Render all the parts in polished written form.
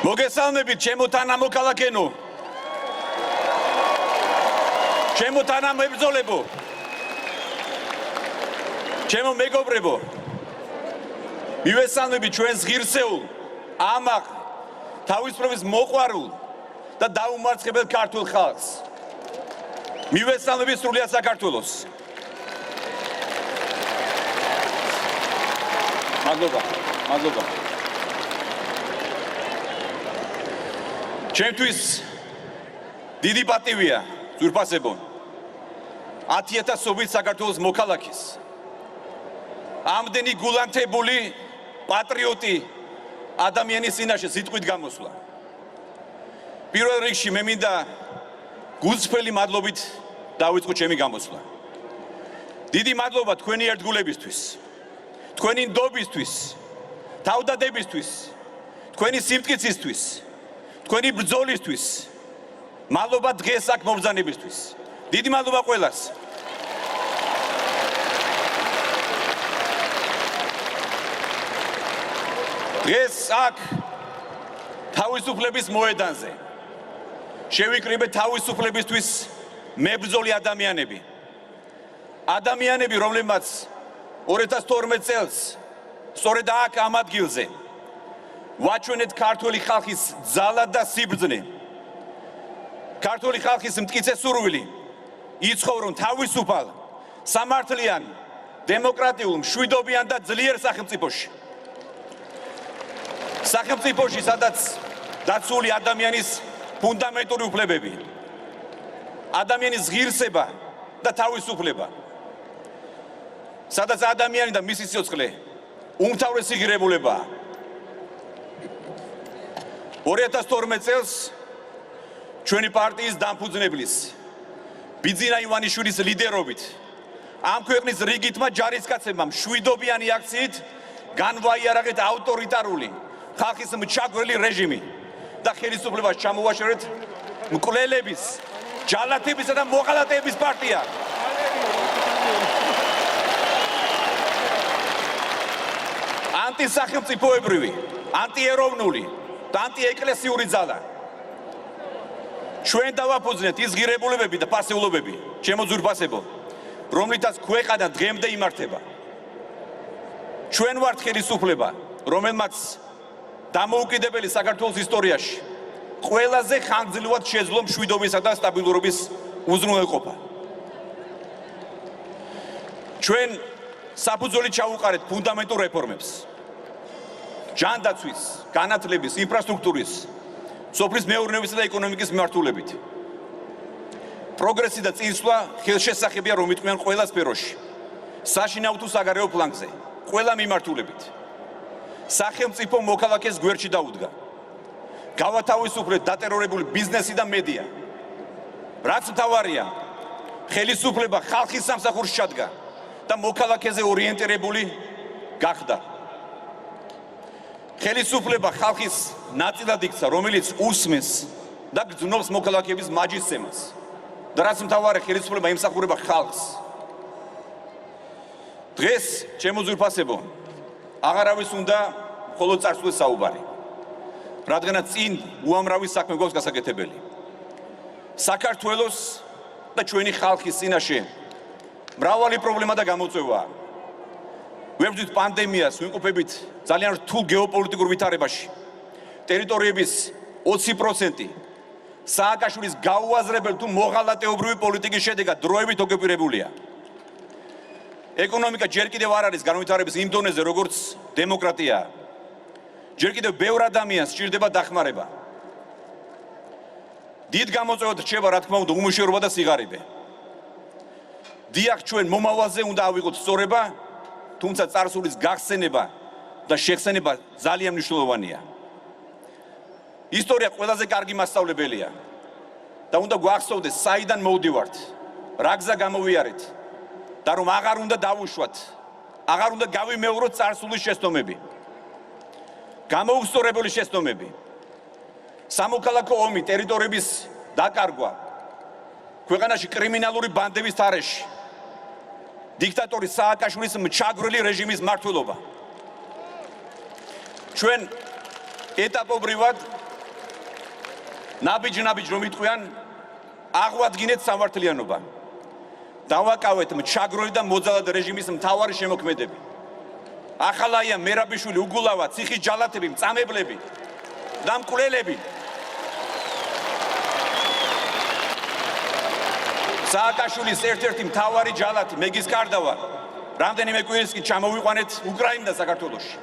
მოგესალმებით ჩემო თანამოქალაქენო ჩემო თანამებრძოლებო ჩემო მეგობრებო მივესალმებით ჩვენს ღირსეულ ამაყ თავისუფლების მოყვარულ და დაუმარცხებელ ქართულ ხალხს მივესალმებით სრულიად საქართველოს მადლობა ჩემთვის დიდი პატივია ძვირფასებო 10,000 საქართველოს მოქალაქის ამდენი გულანთებული პატრიოტი ადამიანის წინაშე სიტყვით გამოსვლა პირველ რიგში მე მინდა გულწრფელი მადლობით დავიწყო ჩემი გამოსვლა დიდი მადლობა თქვენი ერთგულებისთვის თქვენი ნდობისთვის თავდადებისთვის თქვენი სიმტკიცისთვის თქვენი ბრძოლისთვის მადლობა დღეს აქ მომბრძანებისთვის დიდი მადლობა ყველას დღეს აქ თავისუფლების მოედანზე შევიკრიბეთ თავისუფლებისთვის მებრძოლი ადამიანები რომლებმაც 2012 წელს სწორედ აქ ამ ადგილზე ვაჩვენეთ ქართული ხალხის ძალა და სიბრძნე ქართული ხალხის მტკიცე სურვილი იცხოვრონ თავისუფალ სამართლიან დემოკრატიულ მშვიდობიან და ძლიერ სახელმწიფოში სადაც დაცული ადამიანის ფუნდამენტური უფლებები ადამიანის ღირსება და თავისუფლება სადაც ადამიანი და მისი სიცოცხლე უმთავრესი ღირებულებაა 2012 წელს ჩვენი პარტიის დამფუძნებლის ბიძინა ივანიშვილის ლიდერობით ამ ქვეყნის რიგითმა ჯარისკაცებმა მშვიდობიანი აქციით განვაიარაღეთ ავტორიტარული ხალხის მჩაგვრელი რეჟიმი და ხელისუფლებას ჩამოვაშორეთ მკვლელების, ჯალათებისა და მოღალატეების პარტია. ანტისახელმწიფოებრივი, ანტიეროვნული და ანტიეკლესიური ძალა. ჩვენ დავაფუძნეთ ის ღირებულებები და პასიულობები, ჩემო ძვირფასებო, რომლითაც ქვეყანა დღემდე იმართება. ჩვენ ვართ ხელისუფლება, რომელმაც დამოუკიდებელი საქართველოს ისტორიაში ყველაზე ხანგრძლივად შეძლო მშვიდობისა და სტაბილურობის უზრუნველყოფა. ჩვენ საფუძველი ჩავუყარეთ ფუნდამენტურ რეფორმებს. ჯანდაცვის, განათლების, ინფრასტრუქტურის, სოფლის მეურნეობისა და ეკონომიკის მიმართულებით. პროგრესი და წინსვლა ხელშესახებია რომ იტყვიან ყველა სფეროში. საშინაო თუ საგარეო ფლანგზე, ყველა მიმართულებით. სახელმწიფო მოქალაქეს გვერდში დაუდგა. გავათავისუფლეთ დატერორებული ბიზნესი და მედია. რაც მთავარია, ხელისუფლება ხალხის სამსახურში ჩადგა და მოქალაქეზე ორიენტირებული გახდა. ხელისუფლება ხალხის ნაწილად იქცა, რომელიც უსმენს და გრძნობს მოქალაქეების მაჯისცემას. და რაც მთავარია, ხელისუფლება ემსახურება ხალხს. დღეს, ჩემო ძვირფასებო, აღარავის უნდა მხოლოდ წარსულზე საუბარი. რადგანაც წინ უამრავი საქმე გვაქვს გასაკეთებელი. საქართველოს და ჩვენი ხალხის წინაშე მრავალი პრობლემა და გამოწვევაა. ვებრძვით პანდემიას, ვიმყოფებით ძალიან რთულ გეოპოლიტიკურ ვითარებაში. ტერიტორიების 20% სააკაშვილის გაუაზრებელი თუ მოღალატეობრივი პოლიტიკის შედეგად დროებით ოკუპირებულია. ეკონომიკა ჯერ კიდევ არ არის განვითარების იმ დონეზე, როგორც დემოკრატიაა. ჯერ კიდევ ბევრ ადამიანს სჭირდება დახმარება. დიდ გამოწვევად რჩება, რა თქმა უნდა, უმუშევრობა და სიღარიბე. დიახ, ჩვენ მომავალზე უნდა ავიღოთ სწორება, თუმცა წარსულის გახსენება და შეხსენება ძალიან მნიშვნელოვანია. ისტორია ყველაზე კარგი მასწავლებელია და უნდა გვახსოვდეს, საიდან მოვდივართ, რა გზა გამოვიარეთ და რომ აღარ უნდა დავუშვათ, აღარ უნდა გავიმეოროთ წარსულის შეცდომები. გამოუსწორებელი შეცდომები. სამოქალაქო ომი, ტერიტორიების დაკარგვა, ქვეყანაში კრიმინალური ბანდების თარეში, დიქტატორი სააკაშვილის მჩაგვრელი რეჟიმის მმართველობა. ჩვენ ეტაპობრივად ნაბიჯ რომ იტყვიან აღვადგინეთ სამართლიანობა. დავაკავეთ მჩაგროვი და მოძალად რეჟიმის მთავარი შემოქმედები. ახალაია მერაბიშვილი, უგულავა, ციხის ჯალათები, მწამებლები და მკვლელები. სააკაშვილის ერთ-ერთი მთავარი ჯალათი მეგის კარდავა რამდენიმე კვირის კი ჩამოვიყვანეთ უკრაინიდან საქართველოში.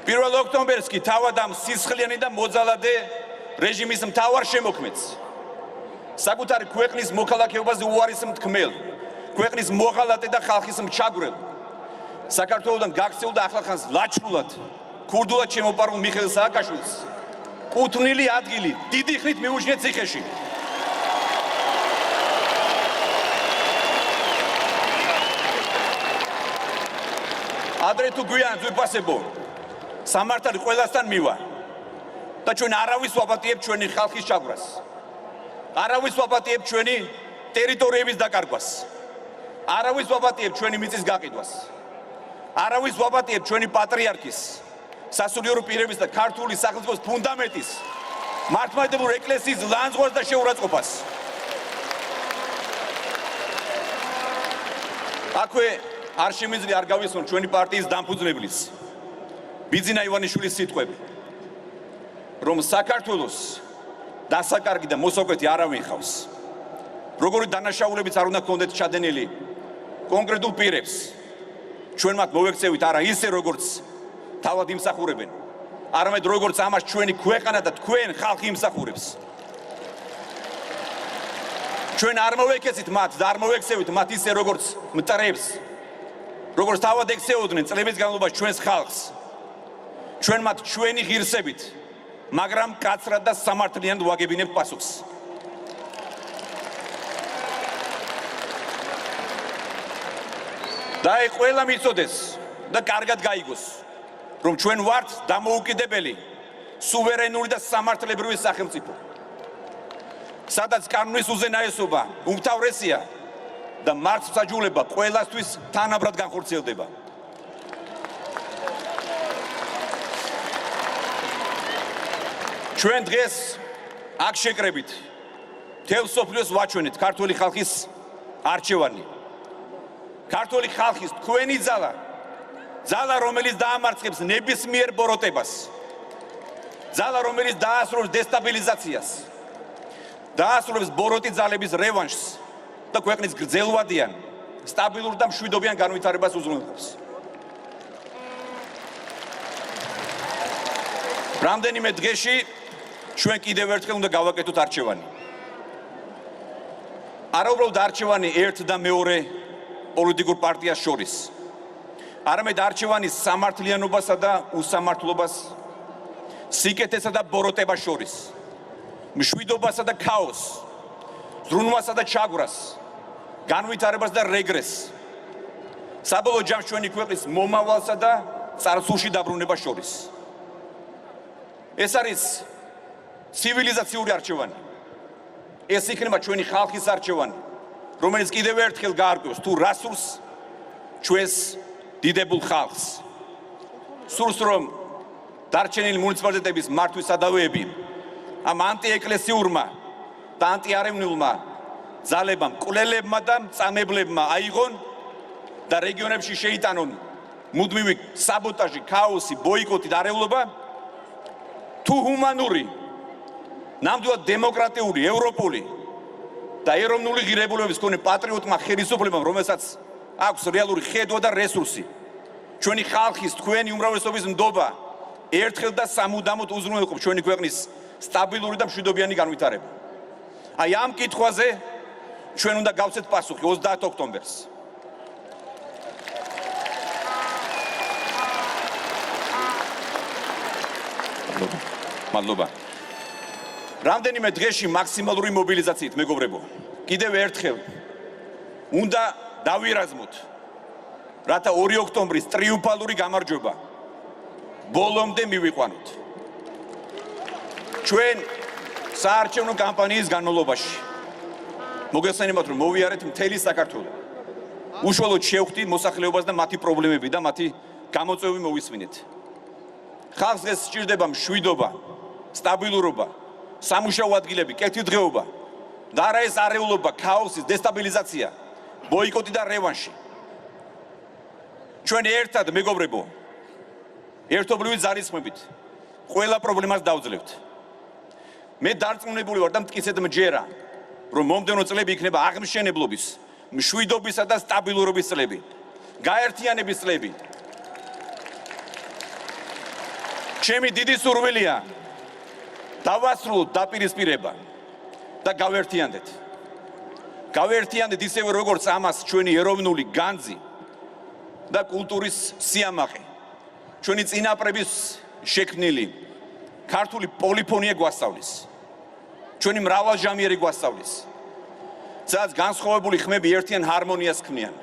1 ოქტომბერს კი თავად ამ სისხლიანი და მოძალადე რეჟიმის მთავარ შემოქმედს საკუთარი ქვეყნის მოქალაქეობაზე უარის მთქმელ, ქვეყნის მოღალატე და ხალხის მჩაგვრელ, საქართველოდან გაქცეულ და ახლახანს ლაჩხულად, ქურდულად შემოპარულ მიხეილ სააკაშვილს კუთვნილი ადგილი დიდი ხნით მიუჩნიეთ ციხეში. ადრე თუ გვიან ძვირფასებო, სამართალი ყველასთან მივა და ჩვენ არავის ვაპატიებთ ჩვენი ხალხის ჩაგვრას. არავის ვაპატიებთ ჩვენი ტერიტორიების დაკარგვას. არავის ვაპატიებთ ჩვენი მიწის გაყიდვას. არავის ვაპატიებთ ჩვენი პატრიარქის, სასულიერო პირების და ქართული სახელმწიფოს ფუნდამენტის, მართლმადიდებლური ეკლესიის ლანძღვას და შეურაცხყოფას. აქვე არ შემიძლია არ გავისმოთ ჩვენი პარტიის დამფუძნებლის ბიძინა ივანიშვილის სიტყვები, რომ საქართველოს დასაკარგი და მოსაკვეთი არავინ ხავს. როგორი დანაშაულებიც არ უნდა გქონდეთ ჩადენილი კონკრეტულ პირებს, ჩვენ მათ მოვექცევით არა ისე როგორც თავად იმსახურებენ, არამედ როგორც ამას ჩვენი ქვეყანა და თქვენ ხალხი იმსახურებს. ჩვენ არ მოვექცევით მათ და არ მოვექცევით მათ ისე როგორც მტრებს, როგორც თავად ექცეოდნენ წლების განმავლობაში ჩვენს ხალხს. ჩვენ მათ ჩვენი ღირსებით, მაგრამ კაცრად და სამართლიანად ვაგებინებთ პასუხს. და აი ყველა მიცოდეს და კარგად გაიგოს, რომ ჩვენ ვართ დამოუკიდებელი, სუვერენული და სამართლებრივი სახელმწიფო, სადაც კანონის უზენაესობა უმთავრესია და მართლმსაჯულება ყველასთვის თანაბრად განხორციელდება. ჩვენ დღეს აქ შეკრებით მთელ მსოფლიოს ვაჩვენეთ ქართული ხალხის არჩევანი. ქართული ხალხის თქვენი ძალა, რომელიც დაამარცხებს ნებისმიერ ბოროტებას, ძალა, რომელიც დაასრულებს დესტაბილიზაციას, დაასრულებს ბოროტი ძალების რევანშს და ქვეყნის გრძელვადიან, სტაბილურ და მშვიდობიან განვითარებას უზრუნველყოფს. რამდენიმე დღეში ჩვენ კიდევ ერთხელ უნდა გავაკეთოთ არჩევანი. არა უბრალოდ არჩევანი ერთ და მეორე პოლიტიკურ პარტიას შორის, არამედ არჩევანი სამართლიანობასა და უსამართლობას, სიკეთესა და ბოროტებას შორის, მშვიდობასა და ქაოსს, ზრუნვასა და ჩაგვრას, განვითარებას და რეგრესს, საბოლოო ჯამს ჩვენი ქვეყნის მომავალსა და წარსულში დაბრუნებას შორის. ეს არის ცივილიზაციური არჩევანი. ეს იქნება ჩვენი ხალხის არჩევანი, რომელიც კიდევ ერთხელ გაარკვევს თუ რა სურს ჩვენს დიდებულ ხალხს. სურს, რომ დარჩენილი მუნიციპალიტეტების მართვის სადავეები ამ ანტიეკლესიურმა და ანტიარევნულმა ძალებამ, მკვლელებმა და მწამებლებმა აიღონ და რეგიონებში შეიტანონ მუდმივი საბოტაჟი, ქაოსი, ბოიკოტი და არეულობა, თუ ჰუმანური, ნამდვილად დემოკრატიული, ევროპული და ეროვნული ღირებულებების მქონე პატრიოტმა ხელისუფლებამ, რომელსაც აქვს რეალური ხედვა და რესურსი, ჩვენი ხალხის, თქვენი უმრავლესობის ნდობა ერთხელ და სამუდამოდ უზრუნველყოფს ჩვენი ქვეყნის სტაბილური და მშვიდობიანი განვითარება. აი ამ კითხვაზე ჩვენ უნდა გავცეთ პასუხი 30 ოქტომბერს. მადლობა. რამდენიმე დღეში მაქსიმალური მობილიზაციით, მეგობრებო, კიდევ ერთხელ უნდა დავირაზმოთ, რათა 2 ოქტომბრის ტრიუმფალური გამარჯვება ბოლომდე მივიყვანოთ. ჩვენ საარჩევნო კამპანიის განმავლობაში მოგესალმებათ, რომ მოვიარეთ მთელი საქართველო. უშუალოდ შევხვდით მოსახლეობას და მათი პრობლემები და მათი გამოწვევები მოვისმინეთ. ხალხს ეს სჭირდება მშვიდობა, სტაბილურობა სამუშაო ადგილები, კეთილდღეობა და არა ეს არეულობა, ქაოსის, დესტაბილიზაცია, ბოიკოტი და რევანში. ჩვენ ერთად მეგობრებო, ერთობლივი ძალისხმებით ყველა პრობლემას დავძლევთ. მე დარწმუნებული ვარ და მტკიცედ მჯერა, რომ მომდევნო წლები იქნება აღმშენებლობის, მშვიდობისა და სტაბილურობის წლები, გაერთიანების წლები. ჩემი დიდი სურვილია დავასრულოთ დაპირისპირება და გავერთიანდეთ. გავერთიანდეთ ისევე როგორც ამას ჩვენი ეროვნული განძი და კულტურის სიამაყე, ჩვენი წინაპრების შექმნილი ქართული პოლიფონია გვასწავლის, ჩვენი მრავალჟამიერი გვასწავლის, სადაც განსხვავებული ხმები ერთიან ჰარმონიას ქმნიან.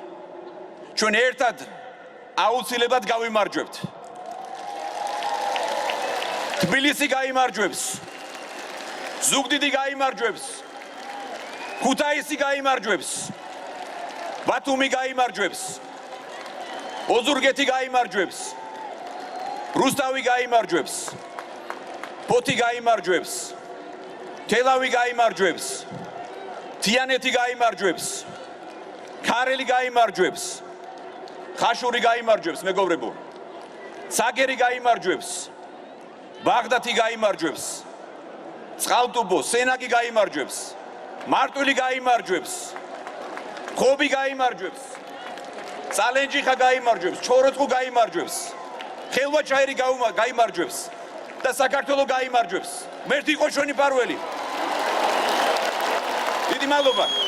ჩვენ ერთად აუცილებლად გავიმარჯვებთ. თბილისი გაიმარჯვებს, ზუგდიდი გაიმარჯვებს, ქუთაისი გაიმარჯვებს, ბათუმი გაიმარჯვებს, ოზურგეთი გაიმარჯვებს, რუსთავი გაიმარჯვებს, ფოთი გაიმარჯვებს, თელავი გაიმარჯვებს, თიანეთი გაიმარჯვებს, ქარელი გაიმარჯვებს, ხაშური გაიმარჯვებს, მეგობრებო, ცაგერი გაიმარჯვებს, ბაღდათი გაიმარჯვებს, წყალტუბო, სენაკი გაიმარჯვებს, მარტვილი გაიმარჯვებს, ხობი გაიმარჯვებს, წალენჯიხა გაიმარჯვებს, ჩოროწყუ გაიმარჯვებს, ხელვაჩაირი გაიმარჯვებს და საქართველო გაიმარჯვებს. მერტი იყო ჩვენი პარველი. დიდი მადლობა.